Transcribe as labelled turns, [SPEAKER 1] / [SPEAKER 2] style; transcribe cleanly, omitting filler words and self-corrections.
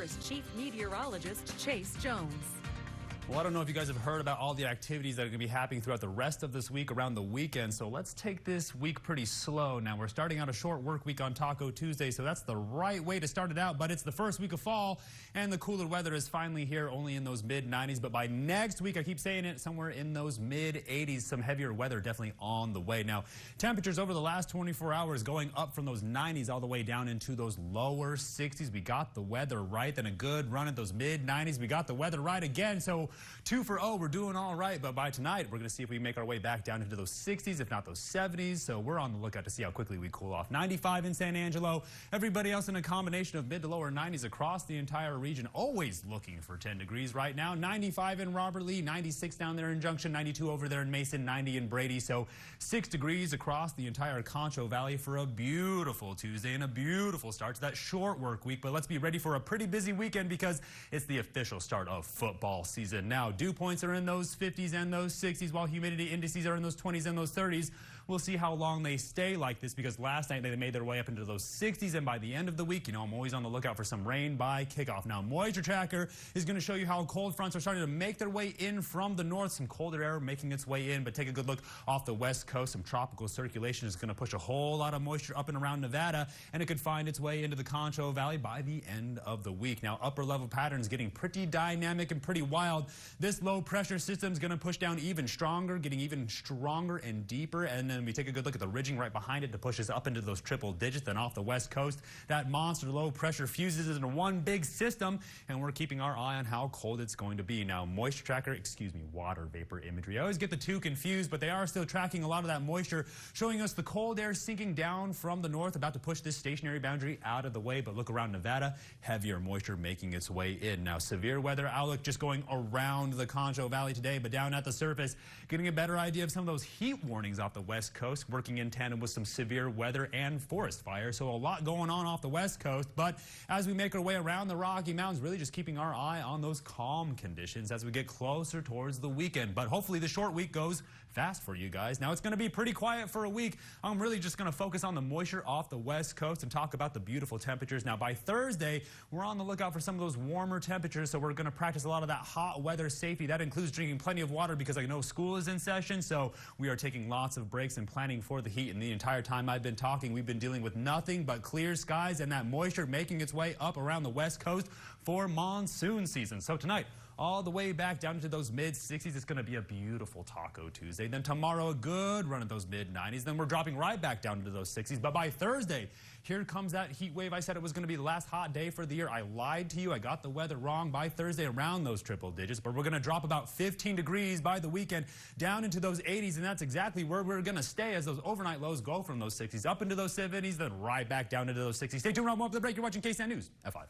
[SPEAKER 1] here is Chief Meteorologist Chase Jones.
[SPEAKER 2] Well, I don't know if you guys have heard about all the activities that are going to be happening throughout the rest of this week around the weekend. So let's take this week pretty slow. Now, we're starting out a short work week on Taco Tuesday, so that's the right way to start it out. But it's the first week of fall, and the cooler weather is finally here, only in those mid-90s. But by next week, I keep saying it, somewhere in those mid-80s, some heavier weather definitely on the way. Now, temperatures over the last 24 hours going up from those 90s all the way down into those lower 60s. We got the weather right. Then a good run at those mid-90s. We got the weather right again. So 2 for 0, we're doing all right, but by tonight, we're going to see if we make our way back down into those 60s, if not those 70s. So we're on the lookout to see how quickly we cool off. 95 in San Angelo. Everybody else in a combination of mid to lower 90s across the entire region, always looking for 10 degrees right now. 95 in Robert Lee, 96 down there in Junction, 92 over there in Mason, 90 in Brady. So 6 degrees across the entire Concho Valley for a beautiful Tuesday and a beautiful start to that short work week. But let's be ready for a pretty busy weekend because it's the official start of football season. Now, dew points are in those 50s and those 60s, while humidity indices are in those 20s and those 30s. We'll see how long they stay like this because last night they made their way up into those 60s, and by the end of the week, I'm always on the lookout for some rain by kickoff. Now, Moisture Tracker is going to show you how cold fronts are starting to make their way in from the north. Some colder air making its way in, but take a good look off the west coast. Some tropical circulation is going to push a whole lot of moisture up and around Nevada, and it could find its way into the Concho Valley by the end of the week. Now, upper level patterns getting pretty dynamic and pretty wild. This low pressure system is going to push down even stronger, getting even stronger and deeper. And then we take a good look at the ridging right behind it to push us up into those triple digits. Then off the west coast, that monster low pressure fuses into one big system, and we're keeping our eye on how cold it's going to be. Now, moisture tracker, water vapor imagery. I always get the two confused, but they are still tracking a lot of that moisture, showing us the cold air sinking down from the north, about to push this stationary boundary out of the way. But look around Nevada, heavier moisture making its way in. Now, severe weather outlook just going around the Concho Valley today, but down at the surface, getting a better idea of some of those heat warnings off the west coast, working in tandem with some severe weather and forest fires. So a lot going on off the west coast, but as we make our way around the Rocky Mountains, really just keeping our eye on those calm conditions as we get closer towards the weekend. But hopefully the short week goes fast for you guys. Now, it's going to be pretty quiet for a week. I'm really just going to focus on the moisture off the west coast and talk about the beautiful temperatures. Now, by Thursday, we're on the lookout for some of those warmer temperatures, so we're going to practice a lot of that hot weather safety. That includes drinking plenty of water because I know school is in session, so we are taking lots of breaks and planning for the heat. And the entire time I've been talking, we've been dealing with nothing but clear skies and that moisture making its way up around the west coast for monsoon season. So tonight, all the way back down into those mid-60s. It's going to be a beautiful Taco Tuesday. Then tomorrow, a good run at those mid-90s. Then we're dropping right back down into those 60s. But by Thursday, here comes that heat wave. I said it was going to be the last hot day for the year. I lied to you. I got the weather wrong. By Thursday, around those triple digits. But we're going to drop about 15 degrees by the weekend down into those 80s. And that's exactly where we're going to stay as those overnight lows go from those 60s up into those 70s, then right back down into those 60s. Stay tuned. We'll up the break. You're watching KSAN News at 5.